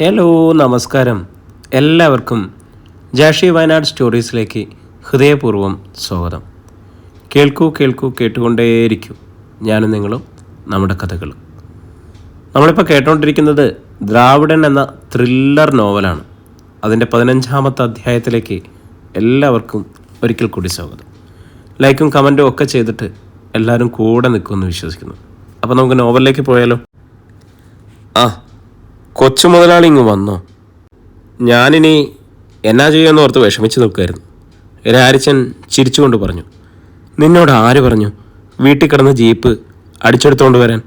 Hello, നമസ്കാരം. എല്ലാവർക്കും ജാഷി വയനാട് സ്റ്റോറീസിലേക്ക് ഹൃദയപൂർവ്വം സ്വാഗതം. കേൾക്കൂ കേൾക്കൂ കേട്ടുകൊണ്ടേയിരിക്കൂ. ഞാനും നിങ്ങളും നമ്മുടെ കഥകളും. നമ്മളിപ്പോൾ കേട്ടുകൊണ്ടിരിക്കുന്നത് ദ്രാവിഡൻ എന്ന ത്രില്ലർ നോവലാണ്. അതിൻ്റെ 15ാമത്തെ അധ്യായത്തിലേക്ക് എല്ലാവർക്കും ഒരിക്കൽ കൂടി സ്വാഗതം. ലൈക്കും കമൻറ്റും ഒക്കെ ചെയ്തിട്ട് എല്ലാവരും കൂടെ നിൽക്കുമെന്ന് വിശ്വസിക്കുന്നു. അപ്പോൾ നമുക്ക് നോവലിലേക്ക് പോയാലോ? കൊച്ചു മുതലാളി ഇങ്ങ് വന്നോ? ഞാനിനി എന്നാ ചെയ്യുമെന്ന് ഓർത്ത് വിഷമിച്ച് നിൽക്കുമായിരുന്നു. രാരിച്ചൻ ചിരിച്ചുകൊണ്ട് പറഞ്ഞു, നിന്നോട് ആര് പറഞ്ഞു വീട്ടിൽ കിടന്ന ജീപ്പ് അടിച്ചെടുത്തുകൊണ്ട് വരാൻ?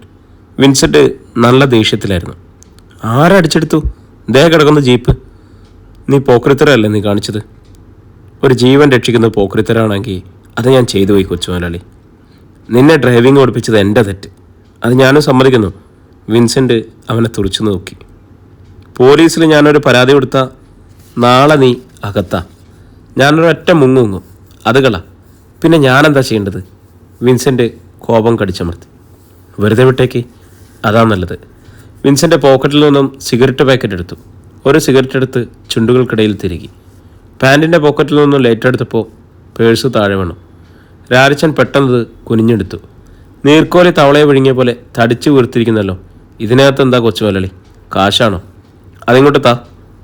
വിൻസെൻ്റ് നല്ല ദേഷ്യത്തിലായിരുന്നു. ആരടിച്ചെടുത്തു? ദേ കിടക്കുന്ന ജീപ്പ്. നീ പോക്രിത്തരല്ലേ നീ കാണിച്ചത്? ഒരു ജീവൻ രക്ഷിക്കുന്ന പോക്രിത്തരാണെങ്കിൽ അത് ഞാൻ ചെയ്തു പോയി കൊച്ചു മുതലാളി. നിന്നെ ഡ്രൈവിംഗ് ഓടിപ്പിച്ചത് എൻ്റെ തെറ്റ്, അത് ഞാനും സമ്മതിക്കുന്നു. വിൻസെൻ്റ് അവനെ തുറച്ചു നോക്കി. പോലീസിൽ ഞാനൊരു പരാതി കൊടുത്താൽ നാളെ നീ അകത്താ. ഞാനൊരൊറ്റ മുങ്ങും, അത് കള. പിന്നെ ഞാനെന്താ ചെയ്യേണ്ടത്? വിൻസെൻ്റ് കോപം കടിച്ചമർത്തി. വെറുതെ വിട്ടേക്ക്, അതാ നല്ലത്. വിൻസെൻ്റ് പോക്കറ്റിൽ നിന്നും സിഗരറ്റ് പാക്കറ്റ് എടുത്തു. ഒരു സിഗരറ്റ് എടുത്ത് ചുണ്ടുകൾക്കിടയിൽ തിരുകി. പാൻറ്റിൻ്റെ പോക്കറ്റിൽ നിന്നും ലൈറ്റ് എടുത്തപ്പോൾ പേഴ്സ് താഴെ വീണു. രാരിച്ചൻ പെട്ടെന്നത് കുനിഞ്ഞെടുത്തു. നീർക്കോലി തവളയെ വിഴുങ്ങിയ പോലെ തടിച്ചു വീർത്തിരിക്കുന്നല്ലോ. ഇതിനകത്ത് എന്താ കൊച്ചു മുതലാളി, കാശാണോ? അതിങ്ങോട്ട് താ.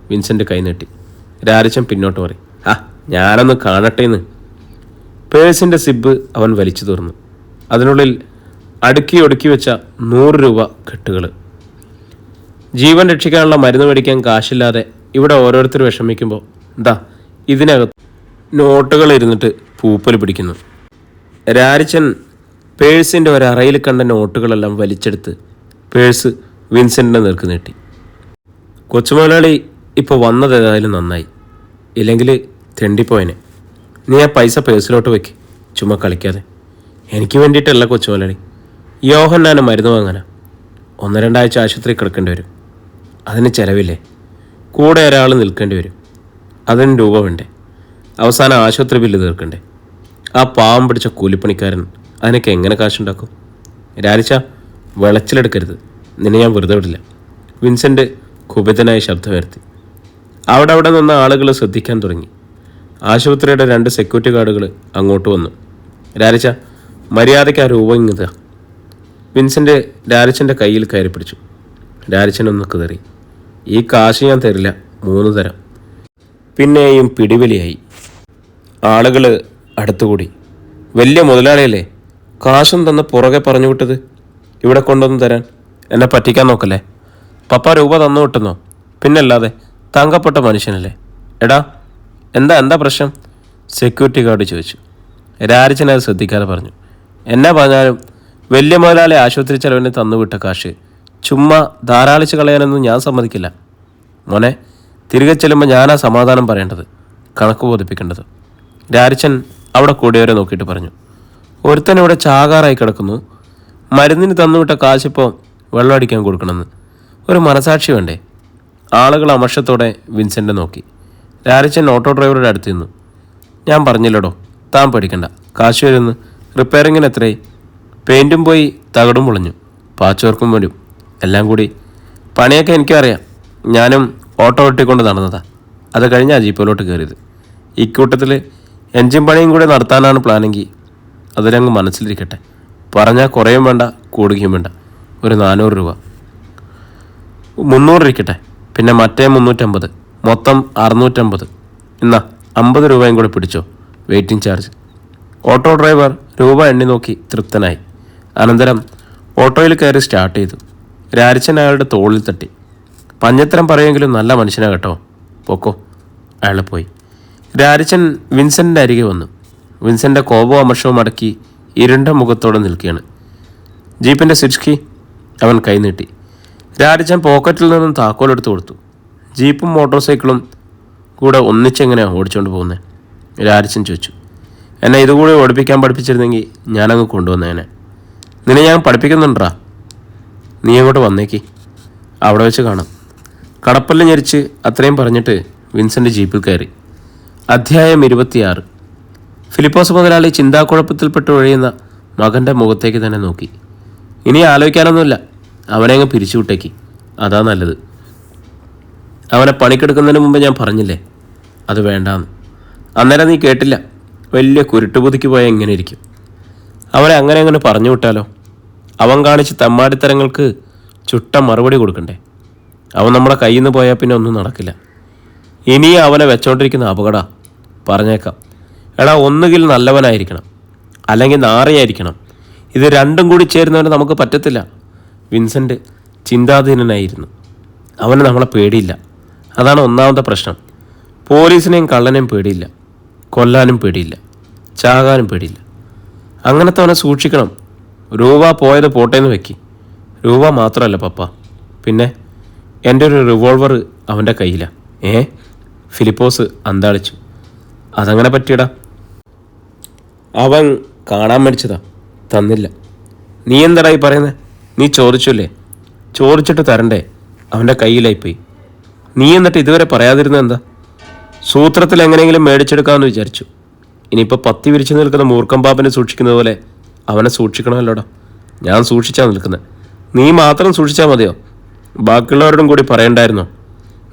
വിൻസെൻ്റ് കൈ നീട്ടി. രാരിച്ചൻ പിന്നോട്ട് മാറി. ഞാനൊന്ന് കാണട്ടേന്ന്. പേഴ്സിൻ്റെ സിബ് അവൻ വലിച്ചു തുറന്നു. അതിനുള്ളിൽ അടുക്കി ഒടുക്കി വെച്ച 100 രൂപ കെട്ടുകൾ. ജീവൻ രക്ഷിക്കാനുള്ള മരുന്ന് മേടിക്കാൻ കാശില്ലാതെ ഇവിടെ ഓരോരുത്തർ വിഷമിക്കുമ്പോൾ എന്താ ഇതിനകത്ത് നോട്ടുകൾ ഇരുന്നിട്ട് പൂപ്പൽ പിടിക്കുന്നു. രാരിച്ചൻ പേഴ്സിൻ്റെ ഒരറയിൽ കണ്ട നോട്ടുകളെല്ലാം വലിച്ചെടുത്ത് പേഴ്സ് വിൻസെൻ്റിൻ്റെ നേർക്ക് നീട്ടി. കൊച്ചുമുതലാളി ഇപ്പോൾ വന്നത് ഏതായാലും നന്നായി, ഇല്ലെങ്കിൽ തെണ്ടിപ്പോയനെ. നീ ആ പൈസ പേഴ്സിലോട്ട് വയ്ക്ക്, ചുമ്മാ കളിക്കാതെ. എനിക്ക് വേണ്ടിയിട്ടല്ല കൊച്ചുമുതലാളി, യോഹന്നാന് മരുന്ന് വാങ്ങാനാ. 1-2 ആഴ്ച ആശുപത്രി കിടക്കേണ്ടി വരും. അതിന് ചിലവില്ലേ? കൂടെ ഒരാൾ നിൽക്കേണ്ടി വരും. അതിന് രൂപ വേണ്ടേ? അവസാനം ആശുപത്രി ബില്ല് തീർക്കണ്ടേ? ആ പാവം പിടിച്ച കൂലിപ്പണിക്കാരൻ അതിനൊക്കെ എങ്ങനെ കാശുണ്ടാക്കും? രാരിച്ച, വിളച്ചിലെടുക്കരുത്, നിന്നെ ഞാൻ വെറുതെ വിടില്ല. വിൻസെൻ്റ് കുപിതനായി ശബ്ദമുയർത്തി. അവിടെ നിന്ന ആളുകൾ ശ്രദ്ധിക്കാൻ തുടങ്ങി. ആശുപത്രിയുടെ 2 സെക്യൂരിറ്റി ഗാർഡുകൾ അങ്ങോട്ട് വന്നു. രാരിച്ച, മര്യാദയ്ക്ക് ആ രൂപ ഇങ്ങതാ. വിൻസെൻ്റ് രാരിച്ചൻ്റെ കയ്യിൽ കയറി പിടിച്ചു. രാരിച്ചനൊന്ന് കയറി. ഈ കാശ് ഞാൻ തരില്ല, 3 തരാം. പിന്നെയും പിടിവലിയായി. ആളുകൾ അടുത്തുകൂടി. വലിയ മുതലാളിയല്ലേ, കാശും തന്ന് പുറകെ പറഞ്ഞു വിട്ടത് ഇവിടെ കൊണ്ടുവന്ന് തരാൻ? എന്നെ പറ്റിക്കാൻ നോക്കല്ലേ? പപ്പ രൂപ തന്നു വിട്ടുന്നോ? പിന്നല്ലാതെ, തങ്കപ്പെട്ട മനുഷ്യനല്ലേ. എടാ, എന്താ പ്രശ്നം? സെക്യൂരിറ്റി ഗാർഡ് ചോദിച്ചു. രാരിച്ചൻ അത് ശ്രദ്ധിക്കാതെ പറഞ്ഞു, എന്നാ പറഞ്ഞാലും വലിയ മുതലാളി ആശുപത്രി ചെലവിന് തന്നുവിട്ട കാശ് ചുമ്മാ ധാരാളിച്ച് കളയാനൊന്നും ഞാൻ സമ്മതിക്കില്ല. മോനെ, തിരികെ ചെല്ലുമ്പോൾ ഞാനാ സമാധാനം പറയേണ്ടത്, കണക്ക് ബോധിപ്പിക്കേണ്ടത്. രാരിച്ചൻ അവിടെ കൂടിയവരെ നോക്കിയിട്ട് പറഞ്ഞു. ഒരുത്തൻ ഇവിടെ ചാകാറായി കിടക്കുന്നു, മരുന്നിന് തന്നുവിട്ട കാശിപ്പോൾ വെള്ളം അടിക്കാൻ കൊടുക്കണമെന്ന് ഒരു മനസാക്ഷി വേണ്ടേ? ആളുകൾ അമർഷത്തോടെ വിൻസെൻ്റ് നോക്കി. രാരിച്ചൻ ഓട്ടോ ഡ്രൈവറുടെ അടുത്ത് നിന്നു. ഞാൻ പറഞ്ഞില്ലടോ, താൻ പേടിക്കണ്ട, കാശ് വരുന്നു. റിപ്പയറിങ്ങിന് എത്രയായി? പെയിൻറ്റും പോയി, തകടും പൊളിഞ്ഞു, പാച്ചുവർക്കും വരും, എല്ലാം കൂടി. പണിയൊക്കെ എനിക്കറിയാം, ഞാനും ഓട്ടോ ഒട്ടിക്കൊണ്ട് നടന്നതാ. അത് കഴിഞ്ഞാൽ ജീപ്പിലോട്ട് കയറിയത്. ഇക്കൂട്ടത്തിൽ എൻജിൻ പണിയും കൂടെ നടത്താനാണ് പ്ലാനെങ്കിൽ അതിലങ്ങ് മനസ്സിലിരിക്കട്ടെ. പറഞ്ഞാൽ കുറയും വേണ്ട, കൂടുകയും വേണ്ട. ഒരു 400 രൂപ. 300 ഇരിക്കട്ടെ, പിന്നെ മറ്റേ 350, മൊത്തം 650. എന്നാ 50 രൂപയും കൂടെ പിടിച്ചോ, വെയിറ്റിംഗ് ചാർജ്. ഓട്ടോ ഡ്രൈവർ രൂപ എണ്ണി നോക്കി തൃപ്തനായി. അനന്തരം ഓട്ടോയിൽ കയറി സ്റ്റാർട്ട് ചെയ്തു. രാരിച്ചൻ അയാളുടെ തോളിൽ തട്ടി. പഞ്ഞത്തരം പറയുമെങ്കിലും നല്ല മനുഷ്യനാ കേട്ടോ, പൊക്കോ. അയാൾ പോയി. രാരിച്ചൻ വിൻസെൻ്റിൻ്റെ അരികെ വന്നു. വിൻസെൻ്റ് കോപവും അമർഷവും അടക്കി ഇരുണ്ട മുഖത്തോടെ നിൽക്കുകയാണ്. ജീപ്പിൻ്റെ സ്വിച്ച് കീ അവൻ കൈനീട്ടി. രാരിച്ചൻ പോക്കറ്റിൽ നിന്നും താക്കോലെടുത്ത് കൊടുത്തു. ജീപ്പും മോട്ടോർ സൈക്കിളും കൂടെ ഒന്നിച്ചെങ്ങനെയാണ് ഓടിച്ചുകൊണ്ട് പോകുന്നത്? രാരിച്ചൻ ചോദിച്ചു. എന്നെ ഇതുകൂടി ഓടിപ്പിക്കാൻ പഠിപ്പിച്ചിരുന്നെങ്കിൽ ഞാനങ്ങ് കൊണ്ടുവന്നേനെ. നിന്നെ ഞാൻ പഠിപ്പിക്കുന്നുണ്ടാ, നീ അങ്ങോട്ട് വന്നേക്ക്, അവിടെ വെച്ച് കാണാം. കടപ്പല്ല് ഞെരിച്ച് അത്രയും പറഞ്ഞിട്ട് വിൻസെൻ്റ് ജീപ്പിൽ കയറി. അധ്യായം 26. ഫിലിപ്പോസ് മുതലാളി ചിന്താക്കുഴപ്പത്തിൽപ്പെട്ട് ഒഴിയുന്ന മകൻ്റെ മുഖത്തേക്ക് തന്നെ നോക്കി. ഇനി ആലോചിക്കാനൊന്നുമില്ല, അവനെ അങ്ങ് പിരിച്ചുവിട്ടേക്ക്, അതാ നല്ലത്. അവനെ പണിക്കെടുക്കുന്നതിന് മുമ്പ് ഞാൻ പറഞ്ഞില്ലേ അത് വേണ്ടാന്ന്. അന്നേരം നീ കേട്ടില്ല. വലിയ കുരുട്ടുപുതിക്ക് പോയാൽ എങ്ങനെ ഇരിക്കും. അവനെ അങ്ങനെ പറഞ്ഞു വിട്ടാലോ? അവൻ കാണിച്ച് തമ്മാടിത്തരങ്ങൾക്ക് ചുട്ട മറുപടി കൊടുക്കണ്ടേ? അവൻ നമ്മളെ കയ്യിൽ നിന്ന് പോയാൽ പിന്നെ ഒന്നും നടക്കില്ല. ഇനിയും അവനെ വെച്ചോണ്ടിരിക്കുന്ന അപകടം പറഞ്ഞേക്കാം. എടാ, ഒന്നുകിൽ നല്ലവനായിരിക്കണം, അല്ലെങ്കിൽ നാറിയായിരിക്കണം. ഇത് രണ്ടും കൂടി ചേരുന്നവന് നമുക്ക് പറ്റത്തില്ല. വിൻസെൻ്റ് ചിന്താധീനനായിരുന്നു. അവന് നമ്മളെ പേടിയില്ല. അതാണ് ഒന്നാമത്തെ പ്രശ്നം. പോലീസിനെയും കള്ളനെയും പേടിയില്ല, കൊല്ലാനും പേടിയില്ല, ചാകാനും പേടിയില്ല. അങ്ങനത്തെ അവനെ സൂക്ഷിക്കണം. രൂപ പോയത് പോട്ടേന്ന് വെക്കി. രൂപ മാത്രമല്ല പപ്പ, പിന്നെ എൻ്റെ ഒരു റിവോൾവർ അവൻ്റെ കയ്യിലാണ്. ഫിലിപ്പോസ് അന്താളിച്ചു. അതങ്ങനെ പറ്റിയടാ? അവൻ കാണാൻ മേടിച്ചതാ, തന്നില്ല. നീ എന്താടായി പറയുന്നത്? നീ ചോദിച്ചല്ലേ? ചോദിച്ചിട്ട് തരണ്ടേ? അവൻ്റെ കയ്യിലായിപ്പോയി. നീ എന്നിട്ട് ഇതുവരെ പറയാതിരുന്നത് എന്താ? സൂത്രത്തിൽ എങ്ങനെയെങ്കിലും മേടിച്ചെടുക്കാമെന്ന് വിചാരിച്ചു. ഇനിയിപ്പോൾ പത്തി വിരിച്ചു നിൽക്കുന്ന മൂർഖം പാപ്പനെ സൂക്ഷിക്കുന്നത് പോലെ അവനെ സൂക്ഷിക്കണമല്ലോടാ. ഞാൻ സൂക്ഷിച്ചാൽ നിൽക്കുന്നത്. നീ മാത്രം സൂക്ഷിച്ചാൽ മതിയോ? ബാക്കിയുള്ളവരോടും കൂടി പറയണ്ടായിരുന്നോ?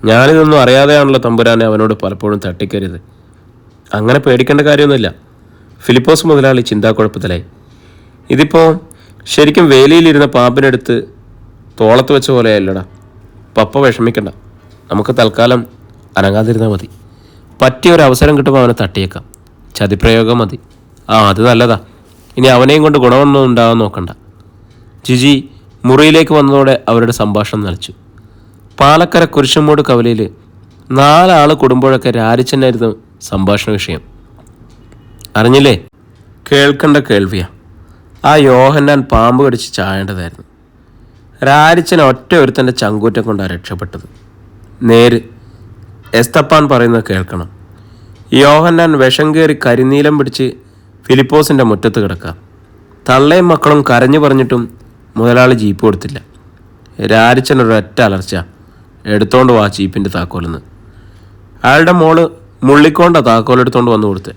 ഞാനിതൊന്നും അറിയാതെയാണല്ലോ തമ്പുരാനെ അവനോട് പലപ്പോഴും തട്ടിക്കരുത്. അങ്ങനെ പേടിക്കേണ്ട കാര്യമൊന്നുമില്ല. ഫിലിപ്പോസ് മുതലാളി ചിന്താക്കുഴപ്പത്തിലായി. ഇതിപ്പോൾ ശരിക്കും വേലിയിലിരുന്ന പാമ്പിനെടുത്ത് തോളത്ത് വെച്ച പോലെയല്ലടാ. പപ്പ വിഷമിക്കണ്ട. നമുക്ക് തൽക്കാലം അനങ്ങാതിരുന്നാൽ മതി. പറ്റിയ ഒരു അവസരം കിട്ടുമ്പോൾ അവനെ തട്ടിയേക്കാം. ചതിപ്രയോഗം മതി. അത് നല്ലതാ. ഇനി അവനെയും കൊണ്ട് ഗുണമൊന്നും ഉണ്ടാകാൻ നോക്കണ്ട. ജിജി മുറിയിലേക്ക് വന്നതോടെ അവരുടെ സംഭാഷണം നിലച്ചു. പാലക്കര കുരിശുമൂട് കവലയിൽ 4 ആൾ കൂടുമ്പോഴൊക്കെ രാരിച്ചനായിരുന്നു സംഭാഷണ വിഷയം. അറിഞ്ഞില്ലേ? കേൾക്കേണ്ട കേൾവിയാ. ആ യോഹന്നാൻ പാമ്പ് കടിച്ച് ചായേണ്ടതായിരുന്നു. രാരിച്ചൻ ഒറ്റ ഒരുത്തൻ്റെ ചങ്കൂറ്റം കൊണ്ടാണ് രക്ഷപ്പെട്ടത്. നേര് എസ്തപ്പാൻ പറയുന്നത് കേൾക്കണം. യോഹന്നാൻ വിഷം കയറി കരിനീലം പിടിച്ച് ഫിലിപ്പോസിൻ്റെ മുറ്റത്ത് കിടക്കാം. തള്ളയും മക്കളും കരഞ്ഞു പറഞ്ഞിട്ടും മുതലാളി ജീപ്പ് കൊടുത്തില്ല. രാരിച്ചൻ ഒരൊറ്റ അലർച്ച, എടുത്തോണ്ട് വാ ജീപ്പിൻ്റെ താക്കോലെന്ന്. അയാളുടെ മോള് മുള്ളിക്കൊണ്ട താക്കോലെടുത്തോണ്ട് വന്നു കൊടുത്ത്.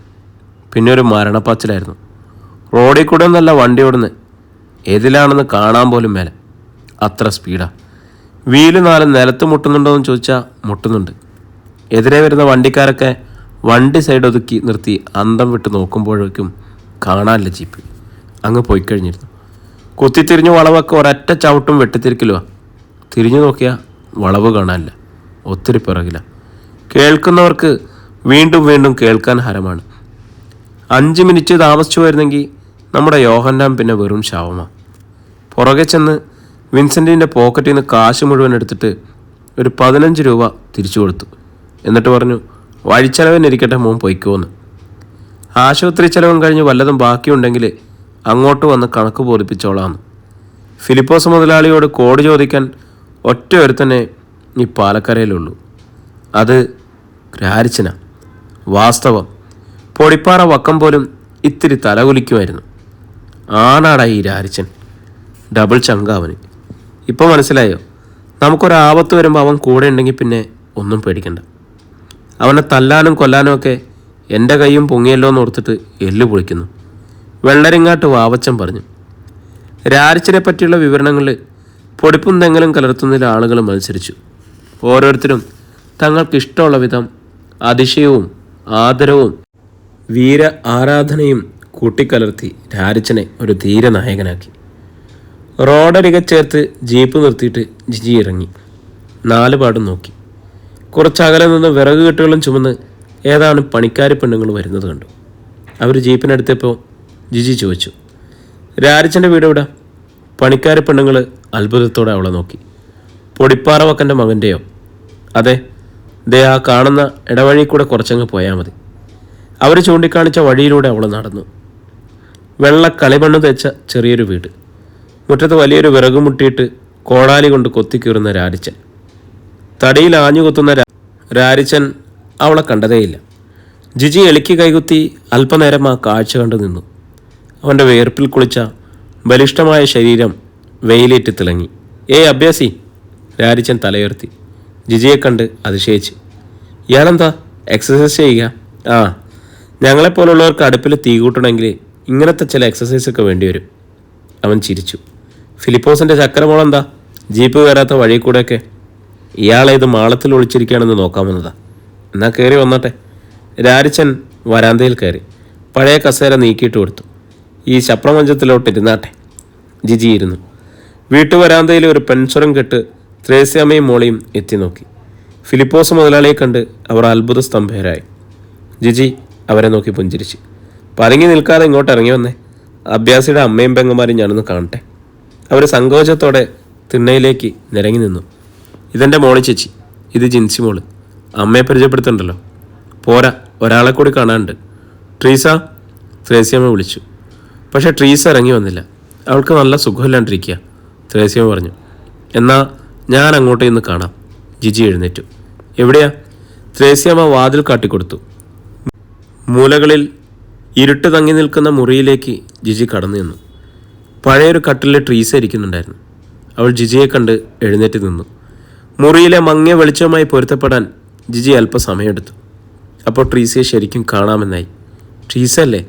പിന്നെ ഒരു മരണപ്പാച്ചിലായിരുന്നു. റോഡിൽ കൂടെ ഒന്നല്ല വണ്ടി ഓടുന്നത്, ഏതിലാണെന്ന് കാണാൻ പോലും മേലെ. അത്ര സ്പീഡാ. വീല് 4 നിലത്ത് മുട്ടുന്നുണ്ടോ എന്ന് ചോദിച്ചാൽ മുട്ടുന്നുണ്ട്. എതിരെ വരുന്ന വണ്ടിക്കാരൊക്കെ വണ്ടി സൈഡ് ഒതുക്കി നിർത്തി അന്തം വിട്ട് നോക്കുമ്പോഴേക്കും കാണാനില്ല ജീപ്പ്. അങ്ങ് പോയി കഴിഞ്ഞിരുന്നു. കുത്തിത്തിരിഞ്ഞ് വളവൊക്കെ ഒരൊറ്റ ചവിട്ടും വെട്ടിത്തിരിക്കലുവാ. തിരിഞ്ഞു നോക്കിയാൽ വളവ് കാണാനില്ല, ഒത്തിരി പിറകില്ല. കേൾക്കുന്നവർക്ക് വീണ്ടും വീണ്ടും കേൾക്കാൻ ഹരമാണ്. 5 മിനിറ്റ് താമസിച്ചു വരുന്നെങ്കിൽ നമ്മുടെ യോഹന്നാൻ പിന്നെ വെറും ശവമാണ്. പുറകെ ചെന്ന് വിൻസെൻറ്റിൻ്റെ പോക്കറ്റിൽ നിന്ന് കാശ് മുഴുവൻ എടുത്തിട്ട് ഒരു 15 രൂപ തിരിച്ചു കൊടുത്തു. എന്നിട്ട് പറഞ്ഞു, വഴിച്ചെലവിനിരിക്കട്ടെ മോൻ പൊയ്ക്കോന്ന്. ആശുപത്രി ചെലവും കഴിഞ്ഞ് വല്ലതും ബാക്കിയുണ്ടെങ്കിൽ അങ്ങോട്ട് വന്ന് കണക്ക് ബോധിപ്പിച്ചോളാന്ന്. ഫിലിപ്പോസ് മുതലാളിയോട് കോഡ് ചോദിക്കാൻ ഒറ്റ ഒരുത്തന്നെ ഈ പാലക്കരയിലുള്ളൂ. അത് രാരിച്ചനാ. വാസ്തവം പൊടിപ്പാറ വക്കം പോലും ഇത്തിരി തലകുലിക്കുമായിരുന്നു. ആണാടാ ഈ രാരിച്ചൻ. ഡബിൾ ചങ്കാവന്. ഇപ്പോൾ മനസ്സിലായോ? നമുക്കൊരാപത്ത് വരുമ്പോൾ അവൻ കൂടെ ഉണ്ടെങ്കിൽ പിന്നെ ഒന്നും പേടിക്കണ്ട. അവനെ തല്ലാനും കൊല്ലാനും ഒക്കെ എൻ്റെ കൈയും പൊങ്ങിയല്ലോ എന്ന് ഓർത്തിട്ട് എല്ല് പൊളിക്കുന്നു. വെള്ളരിങ്ങാട്ട് വാവച്ചൻ പറഞ്ഞു. രാരിച്ചനെ പറ്റിയുള്ള വിവരണങ്ങളിൽ പൊടിപ്പും തെങ്ങലും കലർത്തുന്നതിൽ ആളുകൾ മത്സരിച്ചു. ഓരോരുത്തരും തങ്ങൾക്കിഷ്ടമുള്ള വിധം അതിശയവും ആദരവും വീര ആരാധനയും കൂട്ടിക്കലർത്തി രാരിച്ചനെ ഒരു ധീരനായകനാക്കി. റോഡരികെ ചേർത്ത് ജീപ്പ് നിർത്തിയിട്ട് ജിജി ഇറങ്ങി. 4 പാടും നോക്കി. കുറച്ചകലെ നിന്ന് വിറക് കെട്ടുകളും ചുമന്ന് ഏതാനും പണിക്കാരി പെണ്ണുങ്ങൾ വരുന്നത് കണ്ടു. അവർ ജീപ്പിനടുത്തപ്പോൾ ജിജി ചോദിച്ചു, രാരിച്ചൻ്റെ വീട് എവിടെ? പണിക്കാരി പെണ്ണുങ്ങൾ അത്ഭുതത്തോടെ അവളെ നോക്കി. പൊടിപ്പാറ വക്കൻ്റെ മകൻ്റെയോ? അതെ, ദേ ആ കാണുന്ന ഇടവഴി കൂടെ കുറച്ചങ്ങ് പോയാൽ മതി. അവർ ചൂണ്ടിക്കാണിച്ച വഴിയിലൂടെ അവൾ നടന്നു. വെള്ള കളിമണ്ണ് തേച്ച ചെറിയൊരു വീട്. മുറ്റത്ത് വലിയൊരു വിറക് മുട്ടിയിട്ട് കോടാലി കൊണ്ട് കൊത്തിക്കീറുന്ന രാരിച്ചൻ. തടിയിൽ ആഞ്ഞുകുത്തുന്ന രാരിച്ചൻ അവളെ കണ്ടതേയില്ല. ജിജി എളിക്ക് കൈകുത്തി അല്പനേരം ആ കാഴ്ച കണ്ടു നിന്നു. അവൻ്റെ വേർപ്പിൽ കുളിച്ച ബലിഷ്ഠമായ ശരീരം വെയിലേറ്റ് തിളങ്ങി. അഭ്യാസി! രാരിച്ചൻ തലയുയർത്തി. ജിജിയെ കണ്ട് അതിശയിച്ച്. ഇയാളെന്താ എക്സസൈസ് ചെയ്യുക? ഞങ്ങളെപ്പോലുള്ളവർക്ക് അടുപ്പിൽ തീ കൂട്ടണമെങ്കിൽ ഇങ്ങനത്തെ ചില എക്സസൈസൊക്കെ വേണ്ടി വരും. അവൻ ചിരിച്ചു. ഫിലിപ്പോസിൻ്റെ ചക്കരമോളെന്താ ജീപ്പ് കയറാത്ത വഴി കൂടെയൊക്കെ? ഇയാളേത് മാളത്തിൽ ഒളിച്ചിരിക്കുകയാണെന്ന് നോക്കാമെന്നതാ. എന്നാൽ കയറി വന്നോട്ടെ. രാരിച്ചൻ വരാന്തയിൽ കയറി പഴയ കസേര നീക്കിയിട്ട് കൊടുത്തു. ഈ ശപ്രമഞ്ചത്തിലോട്ട് ഇരുന്നാട്ടെ. ജിജി ഇരുന്നു. വീട്ടുവരാന്തയിൽ ഒരു പെൻസുരം കെട്ട് ത്രേസ്യാമ്മയും മോളിയും എത്തി നോക്കി. ഫിലിപ്പോസ് മുതലാളിയെ കണ്ട് അവർ അത്ഭുത സ്തംഭരായി. ജിജി അവരെ നോക്കി പുഞ്ചിരിച്ചു. പതുങ്ങി നിൽക്കാതെ ഇങ്ങോട്ട് ഇറങ്ങി വന്നേ. അഭ്യാസിയുടെ അമ്മയും പെങ്ങന്മാരും ഞാനൊന്ന് കാണട്ടെ. അവർ സങ്കോചത്തോടെ തിണ്ണയിലേക്ക് നിരങ്ങി നിന്നു. ഇതെൻ്റെ മോളി ചേച്ചി, ഇത് ജിൻസി മോള്. അമ്മയെ പരിചയപ്പെടുത്തണ്ടല്ലോ. പോരാ, ഒരാളെ കൂടി കാണാനുണ്ട്. ട്രീസ, ത്രേസ്യാമ്മ വിളിച്ചു. പക്ഷേ ട്രീസ ഇറങ്ങി വന്നില്ല. അവൾക്ക് നല്ല സുഖമില്ലാണ്ടിരിക്കുക, ത്രേസ്യാമ്മ പറഞ്ഞു. എന്നാൽ ഞാൻ അങ്ങോട്ട് ഇന്ന് കാണാം. ജിജി എഴുന്നേറ്റു. എവിടെയാ? ത്രേസ്യാമ്മ വാതിൽ കാട്ടിക്കൊടുത്തു. മൂലകളിൽ ഇരുട്ട് തങ്ങി നിൽക്കുന്ന മുറിയിലേക്ക് ജിജി കടന്നു നിന്നു. പഴയൊരു കട്ടിലിൽ ട്രീസ ഇരിക്കുന്നുണ്ടായിരുന്നു. അവൾ ജിജിയെ കണ്ട് എഴുന്നേറ്റ് നിന്നു. മുറിയിലെ മങ്ങിയ വെളിച്ചവുമായി പൊരുത്തപ്പെടാൻ ജിജി അല്പം സമയമെടുത്തു. അപ്പോൾ ട്രീസയെ ശരിക്കും കാണാമെന്നായി. ട്രീസ അല്ലേ?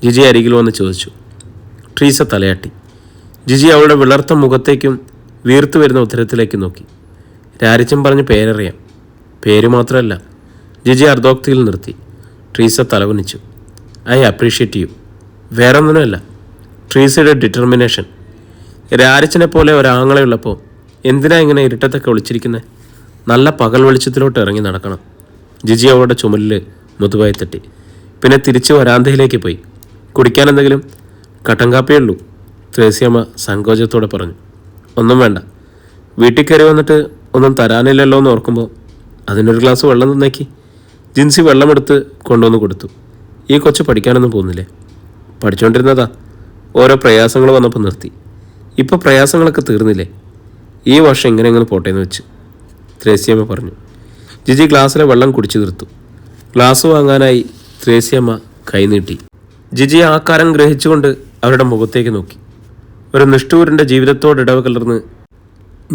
ജിജി അരികിൽ വന്ന് ചോദിച്ചു. ട്രീസ തലയാട്ടി. ജിജി അവളുടെ വിളർത്ത മുഖത്തേക്കും വീർത്തു വരുന്ന ഉത്തരത്തിലേക്ക് നോക്കി. രാരിച്ചൻ പറഞ്ഞ് പേരറിയാം. പേര് മാത്രമല്ല. ജിജി അർദ്ധോക്തിയിൽ നിർത്തി. ട്രീസ തലകുനിച്ചു. I appreciate you. വേറൊന്നിനുമല്ല, ട്രീസയുടെ ഡിറ്റർമിനേഷൻ. രാരിച്ചനെ പോലെ ഒരാങ്ങളെയുള്ളപ്പോൾ എന്തിനാ ഇങ്ങനെ ഇരുട്ടത്തൊക്കെ ഒളിച്ചിരിക്കുന്നത്? നല്ല പകൽ വെളിച്ചത്തിലോട്ട് ഇറങ്ങി നടക്കണം. ജിജി അവളുടെ ചുമലിൽ മുതുവായി തട്ടി. പിന്നെ തിരിച്ച് വരാന്തയിലേക്ക് പോയി. കുടിക്കാൻ എന്തെങ്കിലും? കട്ടൻ കാപ്പിയേ ഉള്ളൂ, ത്രേസ്യാമ്മ സങ്കോചത്തോടെ പറഞ്ഞു. ഒന്നും വേണ്ട. വീട്ടിൽ കയറി വന്നിട്ട് ഒന്നും തരാനില്ലല്ലോ എന്ന് ഓർക്കുമ്പോൾ അതിനൊരു ഗ്ലാസ് വെള്ളം തന്നേക്ക്. ജിൻസി വെള്ളമെടുത്ത് കൊണ്ടുവന്ന് കൊടുത്തു. ഈ കൊച്ചു പഠിക്കാനൊന്നും പോകുന്നില്ലേ? പഠിച്ചുകൊണ്ടിരുന്നതാ. ഓരോ പ്രയാസങ്ങൾ വന്നപ്പോൾ നിർത്തി. ഇപ്പോൾ പ്രയാസങ്ങളൊക്കെ തീർന്നില്ലേ? ഈ വർഷം ഇങ്ങനെ പോട്ടേന്ന് വെച്ച്, ത്രേസ്യാമ്മ പറഞ്ഞു. ജിജി ഗ്ലാസ്സിലെ വെള്ളം കുടിച്ചു തീർത്തു. ഗ്ലാസ് വാങ്ങാനായി ത്രേസ്യാമ്മ കൈനീട്ടി. ജിജി ആ കാരം ഗ്രഹിച്ചുകൊണ്ട് അവരുടെ മുഖത്തേക്ക് നോക്കി. ഒരു നിഷ്ഠൂരൻ്റെ ജീവിതത്തോട് ഇടവകലർന്ന്